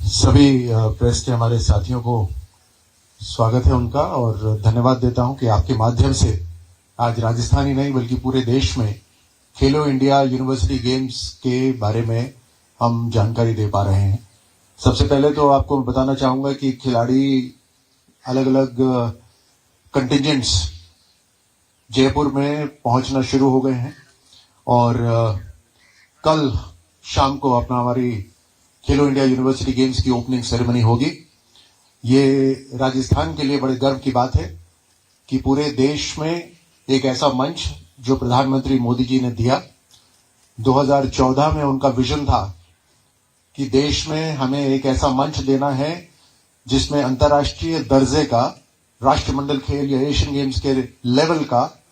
सभी प्रेस के हमारे साथियों को स्वागत है उनका और धन्यवाद देता हूं कि आपके माध्यम से आज राजस्थान ही नहीं बल्कि पूरे देश में खेलो इंडिया यूनिवर्सिटी गेम्स के बारे में हम जानकारी दे पा रहे हैं। सबसे पहले तो आपको बताना चाहूंगा कि खिलाड़ी अलग अलग कंटिजेंट्स जयपुर में पहुंचना शुरू हो गए हैं और कल शाम को हमारी खेलो इंडिया यूनिवर्सिटी गेम्स की ओपनिंग सेरेमनी होगी। ये राजस्थान के लिए बड़े गर्व की बात है कि पूरे देश में एक ऐसा मंच जो प्रधानमंत्री मोदी जी ने दिया। 2014 में उनका विजन था कि देश में हमें एक ऐसा मंच देना है जिसमें अंतर्राष्ट्रीय दर्जे का राष्ट्रमंडल खेल या एशियन गेम्स के लेवल का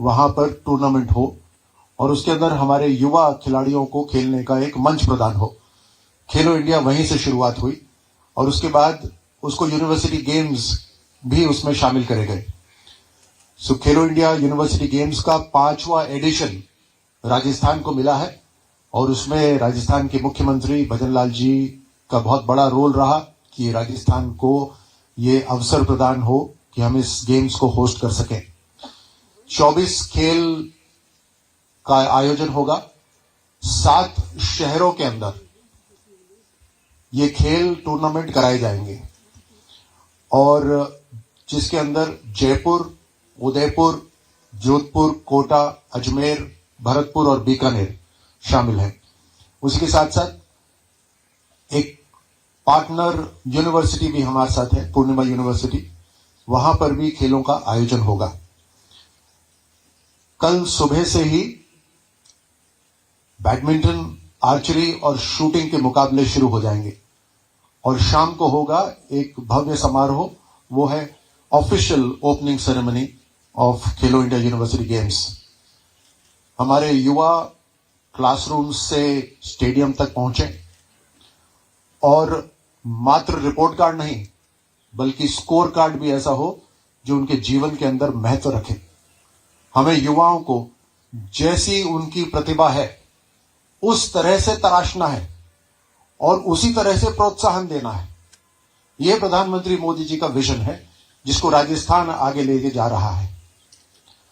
वहां पर टूर्नामेंट हो और उसके अंदर हमारे युवा खिलाड़ियों को खेलने का एक मंच प्रदान हो। खेलो इंडिया वहीं से शुरुआत हुई और उसके बाद उसको यूनिवर्सिटी गेम्स भी उसमें शामिल करे गए। सो खेलो इंडिया यूनिवर्सिटी गेम्स का 5वां एडिशन राजस्थान को मिला है और उसमें राजस्थान के मुख्यमंत्री भजन लाल जी का बहुत बड़ा रोल रहा कि राजस्थान को ये अवसर प्रदान हो कि हम इस गेम्स को होस्ट कर सकें। 24 खेल का आयोजन होगा 7 शहरों के अंदर ये खेल टूर्नामेंट कराए जाएंगे और जिसके अंदर जयपुर, उदयपुर, जोधपुर, कोटा, अजमेर, भरतपुर और बीकानेर शामिल है। उसी के साथ साथ एक पार्टनर यूनिवर्सिटी भी हमारे साथ है, पूर्णिमा यूनिवर्सिटी, वहां पर भी खेलों का आयोजन होगा। कल सुबह से ही बैडमिंटन, आर्चरी और शूटिंग के मुकाबले शुरू हो जाएंगे और शाम को होगा एक भव्य समारोह, वो है official opening ceremony of Khelo India university games. हमारे युवा क्लासरूम से स्टेडियम तक पहुंचे और मात्र रिपोर्ट कार्ड नहीं बल्कि स्कोर कार्ड भी ऐसा हो जो उनके जीवन के अंदर महत्व रखे। हमें युवाओं को जैसी उनकी प्रतिभा है उस तरह से तराशना है और उसी तरह से प्रोत्साहन देना है। यह प्रधानमंत्री मोदी जी का विजन है जिसको राजस्थान आगे लेके जा रहा है।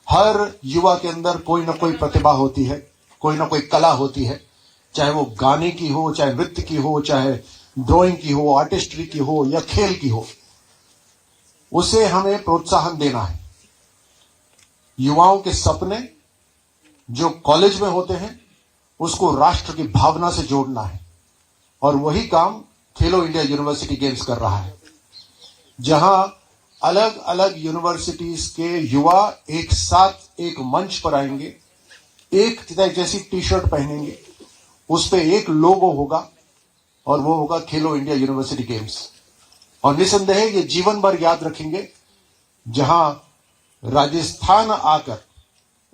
हर युवा के अंदर कोई ना कोई प्रतिभा होती है, कोई ना कोई कला होती है, चाहे वो गाने की हो, चाहे नृत्य की हो, चाहे ड्राइंग की हो, आर्टिस्ट्री की हो या खेल की हो, उसे हमें प्रोत्साहन देना है। युवाओं के सपने जो कॉलेज में होते हैं उसको राष्ट्र की भावना से जोड़ना है और वही काम खेलो इंडिया यूनिवर्सिटी गेम्स कर रहा है, जहां अलग अलग यूनिवर्सिटीज के युवा एक साथ एक मंच पर आएंगे, एक जैसी टी शर्ट पहनेंगे, उस पे एक लोगो होगा और वो होगा खेलो इंडिया यूनिवर्सिटी गेम्स। और निसंदेह ये जीवन भर याद रखेंगे। जहां राजस्थान आकर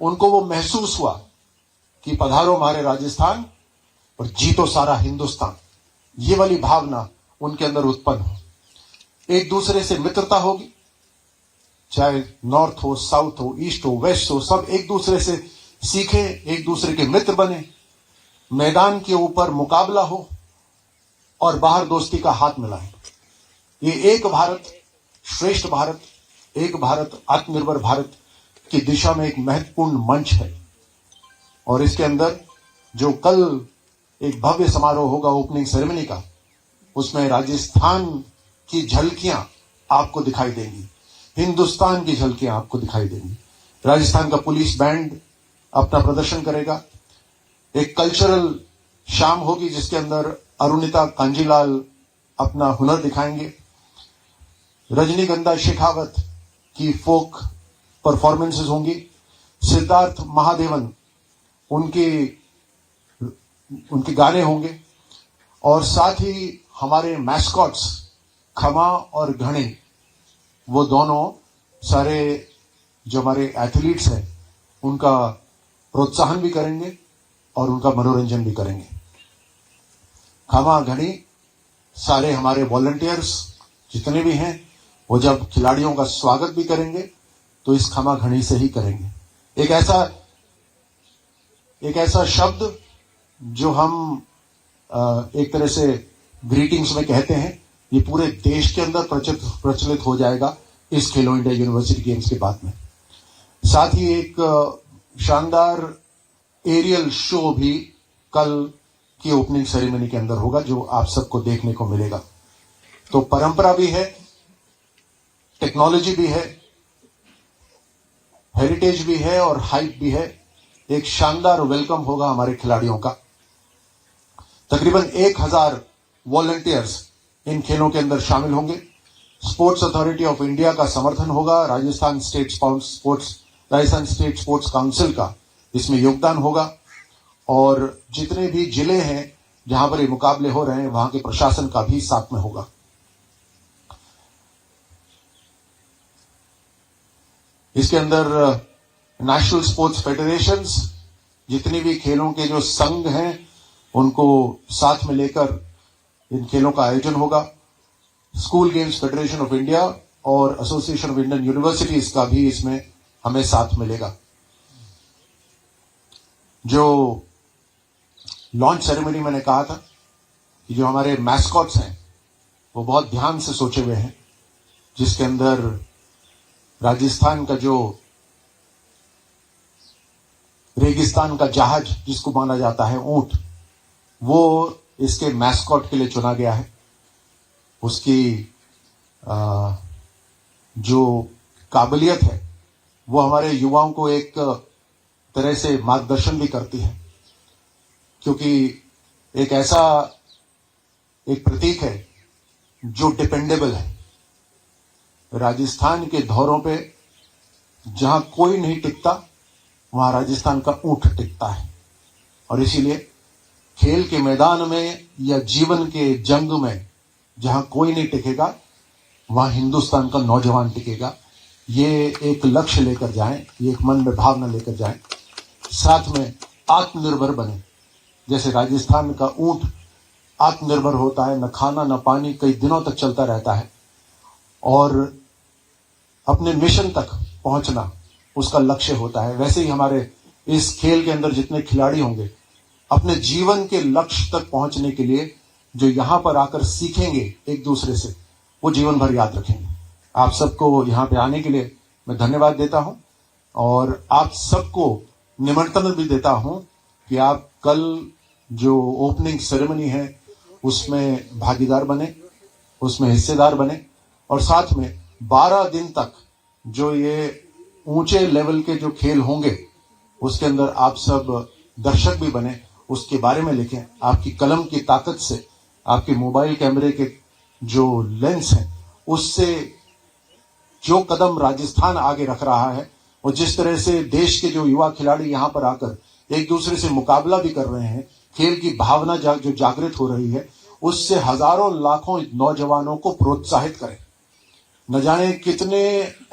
उनको वो महसूस हुआ कि पधारो हमारे राजस्थान और जीतो सारा हिंदुस्तान, ये वाली भावना उनके अंदर उत्पन्न हो। एक दूसरे से मित्रता होगी, चाहे नॉर्थ हो, साउथ हो, ईस्ट हो, वेस्ट हो, सब एक दूसरे से सीखे, एक दूसरे के मित्र बने, मैदान के ऊपर मुकाबला हो और बाहर दोस्ती का हाथ मिलाएं। ये एक भारत श्रेष्ठ भारत, एक भारत आत्मनिर्भर भारत की दिशा में एक महत्वपूर्ण मंच है और इसके अंदर जो कल एक भव्य समारोह होगा ओपनिंग सेरेमनी का, उसमें राजस्थान की झलकियां आपको दिखाई देंगी, हिंदुस्तान की झलकियां आपको दिखाई देंगी। राजस्थान का पुलिस बैंड अपना प्रदर्शन करेगा। एक कल्चरल शाम होगी जिसके अंदर अरुणिता कांजीलाल अपना हुनर दिखाएंगे। रजनीगंधा शेखावत की फोक परफॉर्मेंसेस होंगी। सिद्धार्थ महादेवन उनके गाने होंगे और साथ ही हमारे मैस्कॉट्स खमा और घणे, वो दोनों सारे जो हमारे एथलीट्स हैं उनका प्रोत्साहन भी करेंगे और उनका मनोरंजन भी करेंगे। खमा घणी सारे हमारे वॉलंटियर्स जितने भी हैं वो जब खिलाड़ियों का स्वागत भी करेंगे तो इस खमा घणी से ही करेंगे। एक ऐसा शब्द जो हम एक तरह से ग्रीटिंग्स में कहते हैं, ये पूरे देश के अंदर प्रचलित हो जाएगा इस खेलो इंडिया यूनिवर्सिटी गेम्स के बाद में। साथ ही एक शानदार एरियल शो भी कल की ओपनिंग सेरेमनी के अंदर होगा, जो आप सबको देखने को मिलेगा। तो परंपरा भी है, टेक्नोलॉजी भी है, हेरिटेज भी है और हाइप भी है। एक शानदार वेलकम होगा हमारे खिलाड़ियों का। तकरीबन 1000 वॉलंटियर्स इन खेलों के अंदर शामिल होंगे। स्पोर्ट्स अथॉरिटी ऑफ इंडिया का समर्थन होगा, राजस्थान स्टेट स्पोर्ट्स काउंसिल का इसमें योगदान होगा, और जितने भी जिले हैं जहां पर ये मुकाबले हो रहे हैं वहां के प्रशासन का भी साथ में होगा। इसके अंदर नेशनल स्पोर्ट्स फेडरेशंस, जितनी भी खेलों के जो संघ हैं उनको साथ में लेकर इन खेलों का आयोजन होगा। School games federation of India और एसोसिएशन ऑफ इंडियन यूनिवर्सिटीज का भी इसमें हमें साथ मिलेगा। जो लॉन्च सेरेमनी मैंने कहा था कि जो हमारे मैस्कॉट्स हैं वो बहुत ध्यान से सोचे हुए हैं, जिसके अंदर राजस्थान का जो रेगिस्तान का जहाज जिसको माना जाता है ऊंट, वो इसके मैस्कॉट के लिए चुना गया है। उसकी जो काबिलियत है वो हमारे युवाओं को एक तरह से मार्गदर्शन भी करती है, क्योंकि एक ऐसा एक प्रतीक है जो डिपेंडेबल है। राजस्थान के धौरों पे जहां कोई नहीं टिकता वहां राजस्थान का ऊंट टिकता है, और इसीलिए खेल के मैदान में या जीवन के जंग में जहां कोई नहीं टिकेगा वहां हिंदुस्तान का नौजवान टिकेगा। ये एक लक्ष्य लेकर जाएं, ये एक मन में भावना लेकर जाएं, साथ में आत्मनिर्भर बने। जैसे राजस्थान का ऊंट आत्मनिर्भर होता है, न खाना न पानी कई दिनों तक चलता रहता है, और अपने मिशन तक पहुंचना उसका लक्ष्य होता है। वैसे ही हमारे इस खेल के अंदर जितने खिलाड़ी होंगे अपने जीवन के लक्ष्य तक पहुंचने के लिए जो यहां पर आकर सीखेंगे एक दूसरे से, वो जीवन भर याद रखेंगे। आप सबको यहां पे आने के लिए मैं धन्यवाद देता हूं, और आप सबको निमंत्रण भी देता हूं कि आप कल जो ओपनिंग सेरेमनी है उसमें भागीदार बने, उसमें हिस्सेदार बने, और साथ में 12 दिन तक जो ये ऊंचे लेवल के जो खेल होंगे उसके अंदर आप सब दर्शक भी बने, उसके बारे में लिखें। आपकी कलम की ताकत से, आपके मोबाइल कैमरे के जो लेंस हैं उससे जो कदम राजस्थान आगे रख रहा है, और जिस तरह से देश के जो युवा खिलाड़ी यहां पर आकर एक दूसरे से मुकाबला भी कर रहे हैं, खेल की भावना जो जागृत हो रही है, उससे हजारों लाखों नौजवानों को प्रोत्साहित करें। न जाने कितने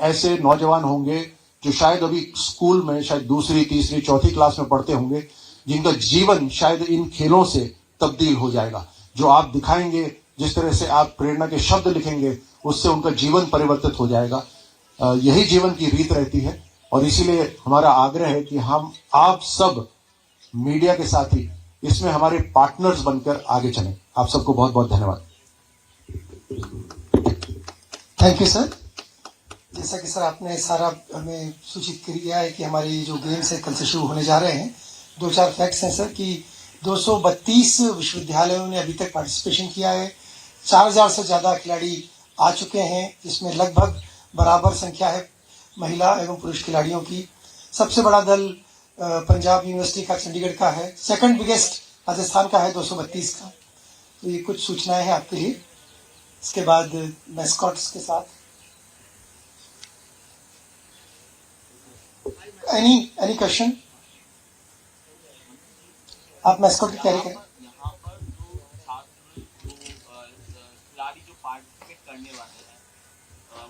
ऐसे नौजवान होंगे जो शायद अभी स्कूल में शायद दूसरी, तीसरी, चौथी क्लास में पढ़ते होंगे, जिनका जीवन शायद इन खेलों से तब्दील हो जाएगा। जो आप दिखाएंगे, जिस तरह से आप प्रेरणा के शब्द लिखेंगे, उससे उनका जीवन परिवर्तित हो जाएगा। यही जीवन की रीत रहती है, और इसीलिए हमारा आग्रह है कि हम आप सब मीडिया के साथी इसमें हमारे पार्टनर्स बनकर आगे चलें। आप सबको बहुत बहुत धन्यवाद। Thank you sir. जैसा कि सर आपने सारा हमें सूचित कर दिया है कि हमारी जो गेम्स है कल से शुरू होने जा रहे हैं। 2-4 फैक्ट्स हैं सर कि 232 विश्वविद्यालयों ने अभी तक पार्टिसिपेशन किया है। 4000 से ज्यादा खिलाड़ी आ चुके हैं, जिसमें लगभग बराबर संख्या है महिला एवं पुरुष खिलाड़ियों की। सबसे बड़ा दल पंजाब यूनिवर्सिटी का, चंडीगढ़ का है। सेकंड बिगेस्ट राजस्थान का है 232 का। तो ये कुछ सूचनाएं हैं आपके लिए। इसके बाद मैस्कॉट्स के साथ एनी क्वेश्चन? आप मैस्कॉट की तैयारी करें। यहाँ पर जो छात्र खिलाड़ी जो पार्टिसिपेट करने वाले हैं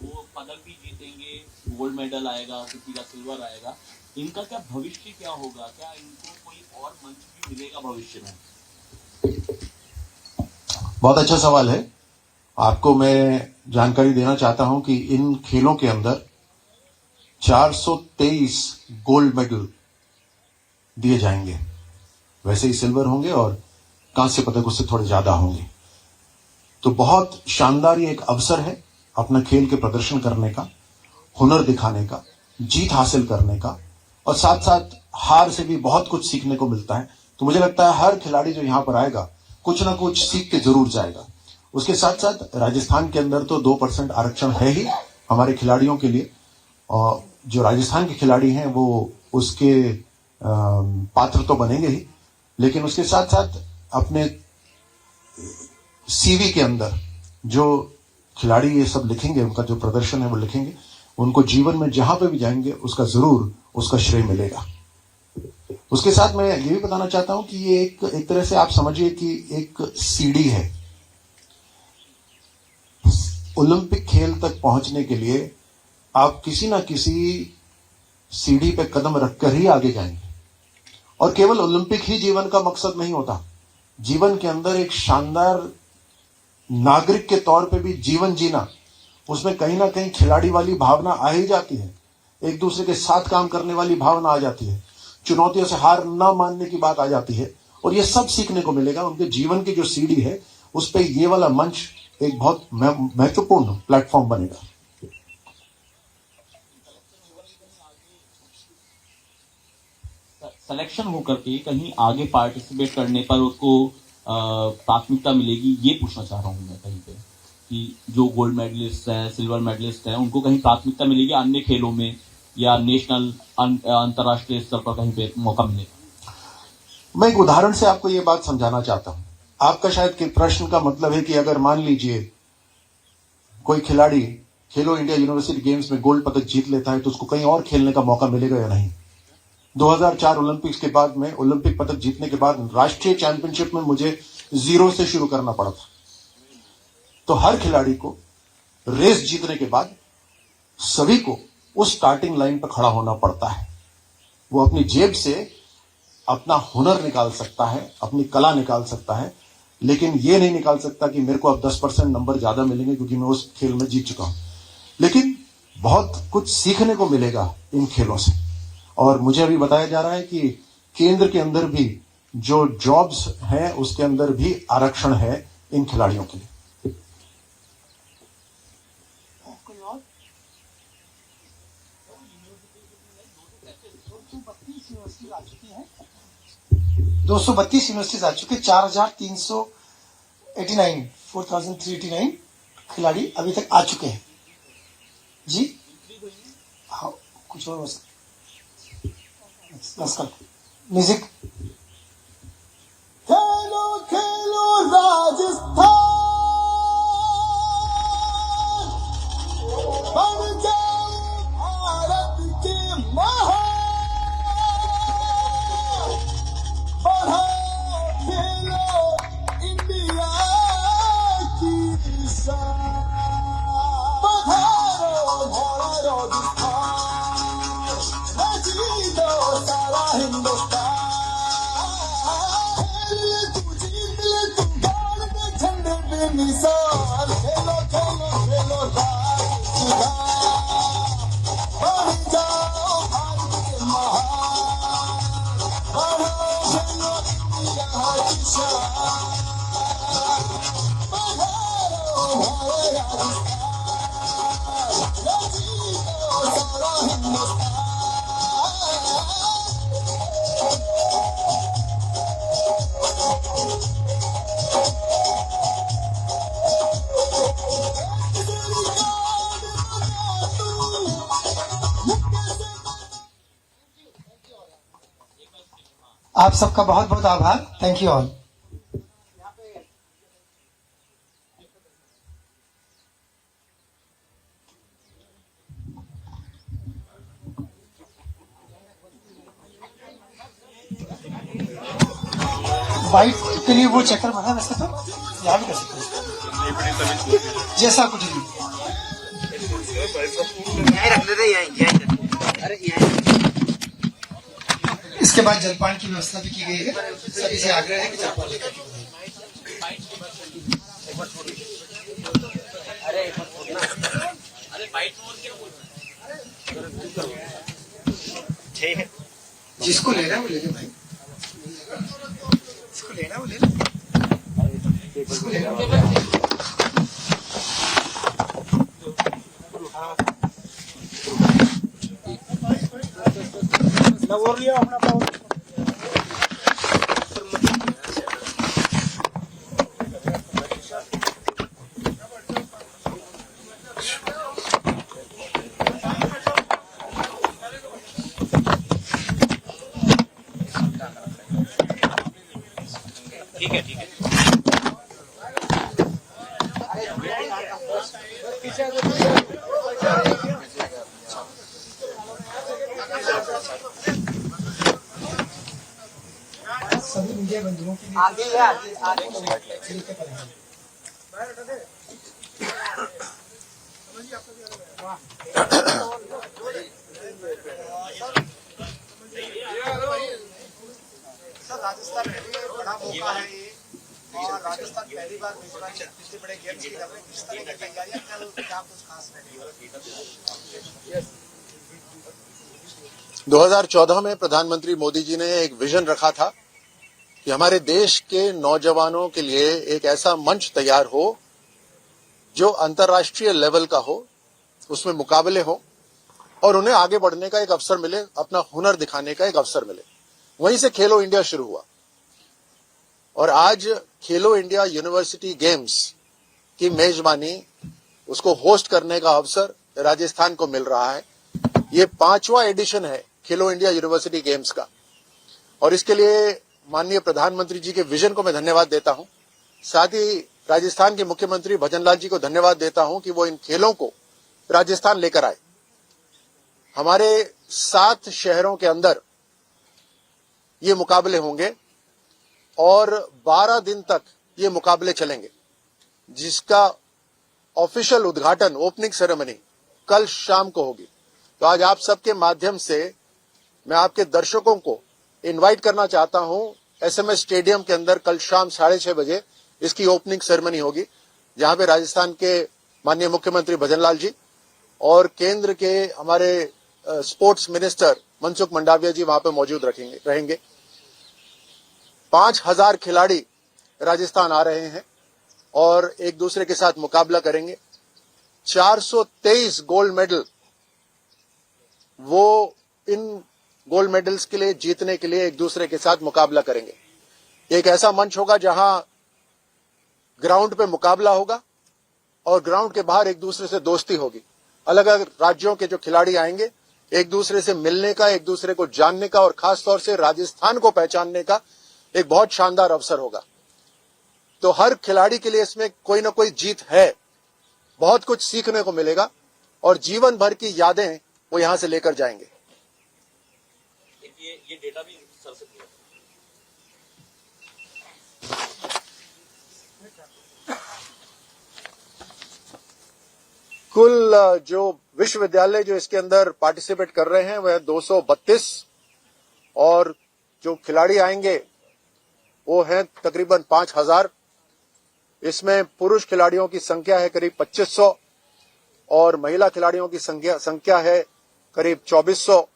वो पदक भी जीतेंगे, गोल्ड मेडल आएगा, किसी का सिल्वर आएगा। इनका क्या भविष्य क्या होगा? क्या इनको कोई और मंच भी मिलेगा भविष्य में? बहुत अच्छा सवाल है। आपको मैं जानकारी देना चाहता हूं कि इन खेलों के अंदर 423 गोल्ड मेडल दिए जाएंगे। वैसे ही सिल्वर होंगे और कांस्य पदक उससे थोड़े ज्यादा होंगे। तो बहुत शानदार ये एक अवसर है अपना खेल के प्रदर्शन करने का, हुनर दिखाने का, जीत हासिल करने का, और साथ साथ हार से भी बहुत कुछ सीखने को मिलता है। तो मुझे लगता है हर खिलाड़ी जो यहाँ पर आएगा कुछ ना कुछ सीख के जरूर जाएगा। उसके साथ साथ राजस्थान के अंदर तो 2% आरक्षण है ही हमारे खिलाड़ियों के लिए, और जो राजस्थान के खिलाड़ी हैं वो उसके पात्र तो बनेंगे ही, लेकिन उसके साथ साथ अपने सीवी के अंदर जो खिलाड़ी ये सब लिखेंगे, उनका जो प्रदर्शन है वो लिखेंगे, उनको जीवन में जहां पे भी जाएंगे उसका जरूर उसका श्रेय मिलेगा। उसके साथ मैं ये भी बताना चाहता हूं कि ये एक तरह से आप समझिए कि एक सीढ़ी है। ओलंपिक खेल तक पहुंचने के लिए आप किसी ना किसी सीढ़ी पे कदम रखकर ही आगे जाएंगे, और केवल ओलंपिक ही जीवन का मकसद नहीं होता। जीवन के अंदर एक शानदार नागरिक के तौर पे भी जीवन जीना, उसमें कहीं ना कहीं खिलाड़ी वाली भावना आ ही जाती है, एक दूसरे के साथ काम करने वाली भावना आ जाती है, चुनौतियों से हार ना मानने की बात आ जाती है, और ये सब सीखने को मिलेगा। उनके जीवन की जो सीढ़ी है उस पर ये वाला मंच एक बहुत महत्वपूर्ण प्लेटफॉर्म बनेगा। सिलेक्शन होकर के कहीं आगे पार्टिसिपेट करने पर उसको प्राथमिकता मिलेगी, ये पूछना चाह रहा हूँ मैं कहीं पे कि जो गोल्ड मेडलिस्ट है, सिल्वर मेडलिस्ट है, उनको कहीं प्राथमिकता मिलेगी अन्य खेलों में, या नेशनल अंतर्राष्ट्रीय स्तर पर कहीं पे मौका मिलेगा? मैं एक उदाहरण से आपको ये बात समझाना चाहता हूं। आपका शायद के प्रश्न का मतलब है कि अगर मान लीजिए कोई खिलाड़ी खेलो इंडिया यूनिवर्सिटी गेम्स में गोल्ड पदक जीत लेता है तो उसको कहीं और खेलने का मौका मिलेगा या नहीं। 2004 ओलंपिक्स के बाद में ओलंपिक पदक जीतने के बाद राष्ट्रीय चैंपियनशिप में मुझे 0 से शुरू करना पड़ा था। तो हर खिलाड़ी को रेस जीतने के बाद सभी को उस स्टार्टिंग लाइन पर खड़ा होना पड़ता है। वो अपनी जेब से अपना हुनर निकाल सकता है, अपनी कला निकाल सकता है, लेकिन ये नहीं निकाल सकता कि मेरे को अब 10% नंबर ज्यादा मिलेंगे क्योंकि मैं उस खेल में जीत चुका हूं। लेकिन बहुत कुछ सीखने को मिलेगा इन खेलों से। और मुझे अभी बताया जा रहा है कि केंद्र के अंदर भी जो जॉब्स हैं उसके अंदर भी आरक्षण है इन खिलाड़ियों के लिए। कोई और? 232 यूनिवर्सिटीज आ चुकी है। 4,389 खिलाड़ी अभी तक आ चुके हैं जी। हाँ, कुछ और हो सकता म्यूजिक। खेलो खेलो राजस्थान, बन जाओ भारत के महान, बढ़ाओ खेलो इंडिया की शान, पधारो राजस्थान, जीतो सारा हिंदुस्तान, तू गाड़ दे झंडे बेमिसाल, खेलो खेलो खेलो राजस्थान, बन जाओ भारत के महान, बढ़ाओ खेलो इंडिया की शान, पधारो राजस्थान, जीतो सारा हिंदुस्तान। आप सबका बहुत बहुत आभार। Thank you all. वाइट के लिए वो चक्कर बना, वैसे तो यहाँ भी कर सकते हैं, जैसा कुछ नहीं। इसके बाद जलपान की व्यवस्था भी की गई है। सभी से आग्रह है कि जलपान लेकर के बढ़ाएं। जिसको लेना है वो ले ले भाई, जिसको लेना है वो ले ले, जिसको लेना है वो ले ले। ठीक है ठीक है सभी मीडिया बंधुओं के लिए आगे लेके पड़ेगा। सर राजस्थान के लिए बड़ा मौका है ये और राजस्थान पहली बार मेजबानी इतने बड़े गेम्स की कर रहे हैं। किस तरह की तैयारियां कल क्या कुछ खास रहेगी? 2014 में प्रधानमंत्री मोदी जी ने एक विजन रखा था कि हमारे देश के नौजवानों के लिए एक ऐसा मंच तैयार हो जो अंतर्राष्ट्रीय लेवल का हो, उसमें मुकाबले हो और उन्हें आगे बढ़ने का एक अवसर मिले, अपना हुनर दिखाने का एक अवसर मिले। वहीं से खेलो इंडिया शुरू हुआ और आज खेलो इंडिया यूनिवर्सिटी गेम्स की मेजबानी, उसको होस्ट करने का अवसर राजस्थान को मिल रहा है। ये 5वां एडिशन है खेलो इंडिया यूनिवर्सिटी गेम्स का और इसके लिए माननीय प्रधानमंत्री जी के विजन को मैं धन्यवाद देता हूं। साथ ही राजस्थान के मुख्यमंत्री भजनलाल जी को धन्यवाद देता हूं कि वो इन खेलों को राजस्थान लेकर आए। हमारे 7 शहरों के अंदर ये मुकाबले होंगे और 12 दिन तक ये मुकाबले चलेंगे, जिसका ऑफिशियल उद्घाटन, ओपनिंग सेरेमनी कल शाम को होगी। तो आज आप सबके माध्यम से मैं आपके दर्शकों को इनवाइट करना चाहता हूं। एसएमएस स्टेडियम के अंदर कल शाम 6:30 बजे इसकी ओपनिंग सेरेमनी होगी, जहां पे राजस्थान के माननीय मुख्यमंत्री भजनलाल जी और केंद्र के हमारे स्पोर्ट्स मिनिस्टर मनसुख मंडाविया जी वहां पे मौजूद रहेंगे। 5000 खिलाड़ी राजस्थान आ रहे हैं और एक दूसरे के साथ मुकाबला करेंगे। 423 गोल्ड मेडल, वो इन गोल्ड मेडल्स के लिए जीतने के लिए एक दूसरे के साथ मुकाबला करेंगे। एक ऐसा मंच होगा जहां ग्राउंड पे मुकाबला होगा और ग्राउंड के बाहर एक दूसरे से दोस्ती होगी। अलग अलग राज्यों के जो खिलाड़ी आएंगे, एक दूसरे से मिलने का, एक दूसरे को जानने का और खासतौर से राजस्थान को पहचानने का एक बहुत शानदार अवसर होगा। तो हर खिलाड़ी के लिए इसमें कोई ना कोई जीत है, बहुत कुछ सीखने को मिलेगा और जीवन भर की यादें वो यहां से लेकर जाएंगे। ये डेटा भी सर से दिया। कुल जो विश्वविद्यालय जो इसके अंदर पार्टिसिपेट कर रहे हैं वह 232 और जो खिलाड़ी आएंगे वो हैं तकरीबन 5000। इसमें पुरुष खिलाड़ियों की संख्या है करीब 2500 और महिला खिलाड़ियों की संख्या है करीब 2400।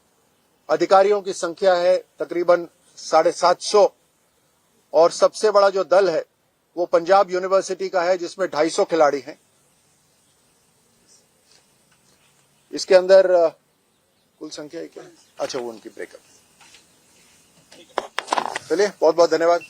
अधिकारियों की संख्या है तकरीबन 750 और सबसे बड़ा जो दल है वो पंजाब यूनिवर्सिटी का है, जिसमें 250 खिलाड़ी हैं। इसके अंदर कुल संख्या है क्या? अच्छा, वो उनकी ब्रेकअप। चलिए, बहुत बहुत धन्यवाद।